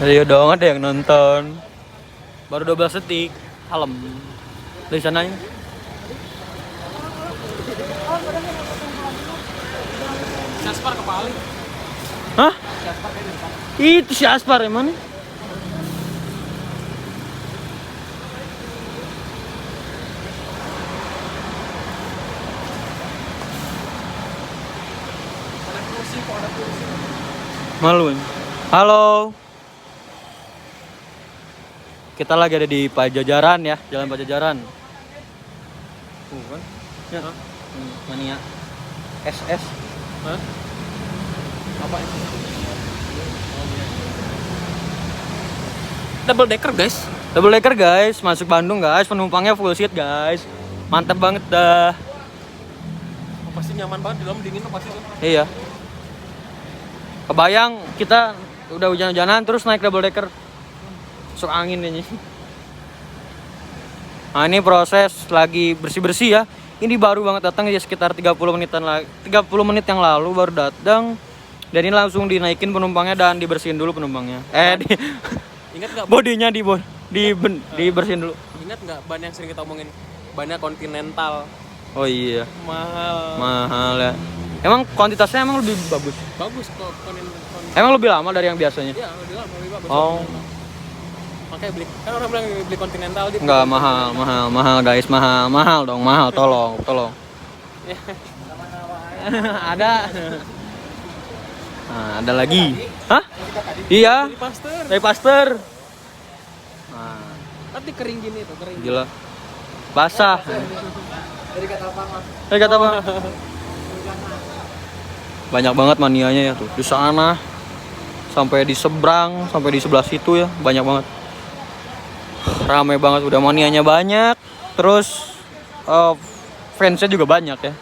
Ayo dong, ada yang nonton. Baru 12 detik. Kalem. Dari sananya. Aspar ke paling. Hah? Itu si Aspar yang mana? Malu. Halo. Kita lagi ada di Pajajaran ya, Jalan Pajajaran. Kan? Ya. Mania. SS. Hah? Apa itu? Double decker guys. Double decker guys, masuk Bandung guys, penumpangnya full seat guys. Mantap banget dah. Oh, pasti nyaman banget di dalam, dingin tuh pasti tuh. Iya. Kebayang kita udah hujan-hujanan terus naik double decker. Masuk angin ini. Nah, ini proses lagi bersih-bersih ya. Ini baru banget datang ya, sekitar 30 menit yang lalu baru datang. Dan ini langsung dinaikin penumpangnya dan dibersihin dulu penumpangnya. Ingat nggak? Bodinya dibersihin dulu. Ingat nggak ban yang sering kita omongin? Bannya Continental. Oh iya. Mahal Ya. Emang kuantitasnya emang lebih bagus? Bagus kok Emang lebih lama dari yang biasanya? Iya, lebih lama, lebih bagus. Oh. Makanya beli. Kan orang bilang beli Continental di. Enggak, mahal guys, mahal dong, tolong. Ada. Nah, ada lagi. Hah? Iya. Dari Pasteur. Nah, Tapi kering gini tuh, kering. gila. Basah. Dari kata apa? Banyak banget manianya ya tuh. Di sana sampai di seberang, sampai di sebelah situ ya, banyak banget. Ramai banget, udah manianya banyak. Terus fansnya juga banyak ya.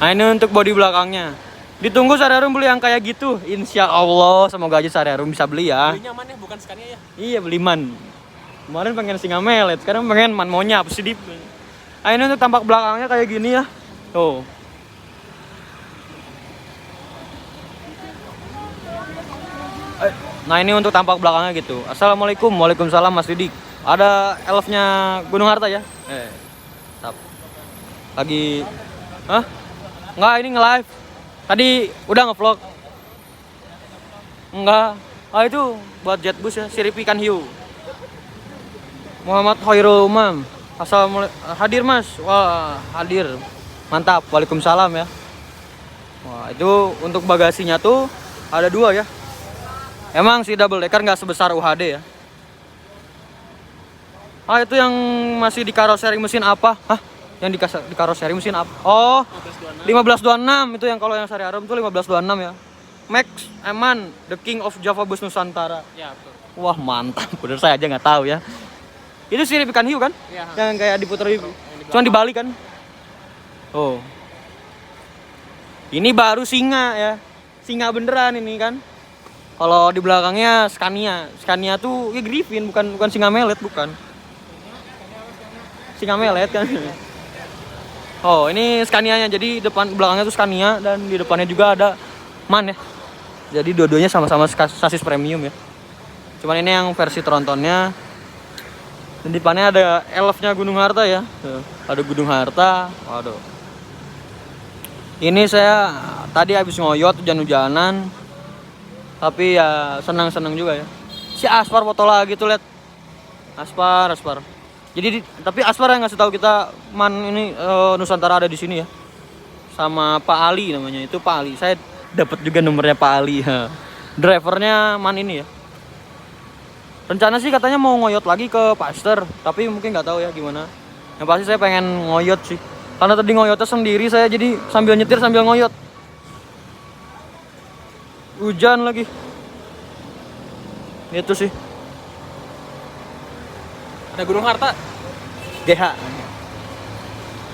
Nah, ini untuk bodi belakangnya. Ditunggu Sarerum beli yang kayak gitu. Insya Allah semoga aja Sarerum bisa beli ya. Beli nyaman ya, bukan Scania ya. Iya, beli man. Kemarin pengen singa melet, sekarang pengen man monyap sedip. Nah, ini untuk tampak belakangnya kayak gini ya. Tuh. Nah, ini untuk tampak belakangnya gitu. Assalamualaikum, waalaikumsalam Mas Didik. Ada elfnya Gunung Harta ya? Tap. Lagi, hah? Enggak, ini nge-live. Tadi udah nge-vlog. Enggak. Ah, itu buat Jetbus ya, sirip ikan hiu. Muhammad Khairul Umam. Assalamualaikum. Hadir Mas. Wah, hadir. Mantap. Waalaikumsalam ya. Wah, itu untuk bagasinya tuh ada 2 ya. Emang si double decker nggak sebesar UHD ya. Ah, itu yang masih di karoseri mesin apa? Hah? Yang di karoseri mesin apa? Oh, 1526 itu yang kalau yang Sarerum tuh 1526 ya. Max Eman, the king of Java Bus Nusantara. Ya, betul. Wah, mantap. Bener, saya aja nggak tahu ya. Itu sirip ikan hiu kan? Iya. Yang kayak diputer cuman dibalik kan? Oh. Ini baru singa ya. Singa beneran ini kan. Kalau di belakangnya Scania. Scania tuh ya Griffin, bukan singa melet, bukan. Singa melet kan. Oh, ini Scania-nya. Jadi depan belakangnya tuh Scania dan di depannya juga ada MAN ya. Jadi dua-duanya sama-sama sasis premium ya. Cuman ini yang versi trontonnya. Dan di depannya ada elfnya Gunung Harta ya. Tuh, ada Gunung Harta. Waduh. Ini saya tadi habis ngoyot hujan-hujanan. Tapi ya senang-senang juga ya. Si Aspar foto lagi tuh, lihat. Aspar. Jadi tapi Aspar yang ngasih tahu kita MAN ini Nusantara ada di sini ya. Sama Pak Ali namanya, itu Pak Ali. Saya dapat juga nomornya Pak Ali ya. Drivernya MAN ini ya. Rencana sih katanya mau ngoyot lagi ke Pasteur, tapi mungkin nggak tahu ya gimana. Yang pasti saya pengen ngoyot sih. Karena tadi ngoyotnya sendiri, saya jadi sambil nyetir sambil ngoyot. Hujan lagi. Itu sih. Ada Gunung Harta. GH.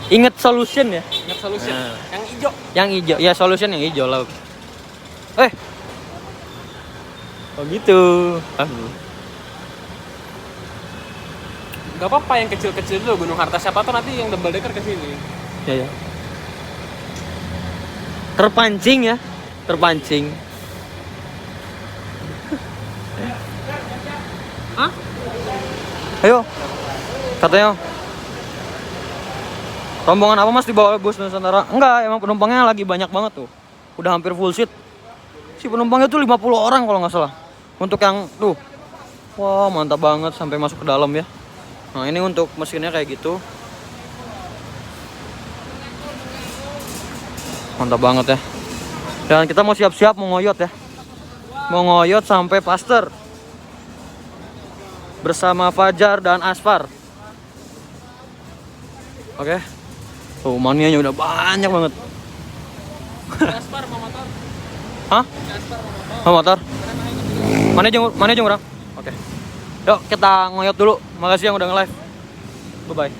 Ingat Solution ya? Ingat Solution. Nah. Yang hijau. Yang hijau. Ya, Solution yang hijau lah. Oh gitu. Gak apa-apa yang kecil-kecil dulu Gunung Harta, siapa tuh nanti yang double decker ke sini. Ya ya. Terpancing ya, terpancing. Hah? Ayo, katanya. Rombongan apa mas dibawa bus Nusantara? Enggak, emang penumpangnya lagi banyak banget tuh. Udah hampir full seat. Si penumpangnya tuh 50 orang kalau nggak salah. Untuk yang tuh, wah mantap banget sampai masuk ke dalam ya. Nah ini untuk mesinnya kayak gitu. Mantap banget ya. Dan kita mau siap-siap mau ngoyot ya. Mau ngoyot sampai Pasteur. Bersama Fajar dan Asfar. Oke. Tuh manianya udah banyak banget. Gaspar mau motor. Hah? Gaspar mau motor. Mau motor? Mana jeng orang? Oke. Yuk kita ngoyot dulu. Makasih yang udah nge-live. Bye bye.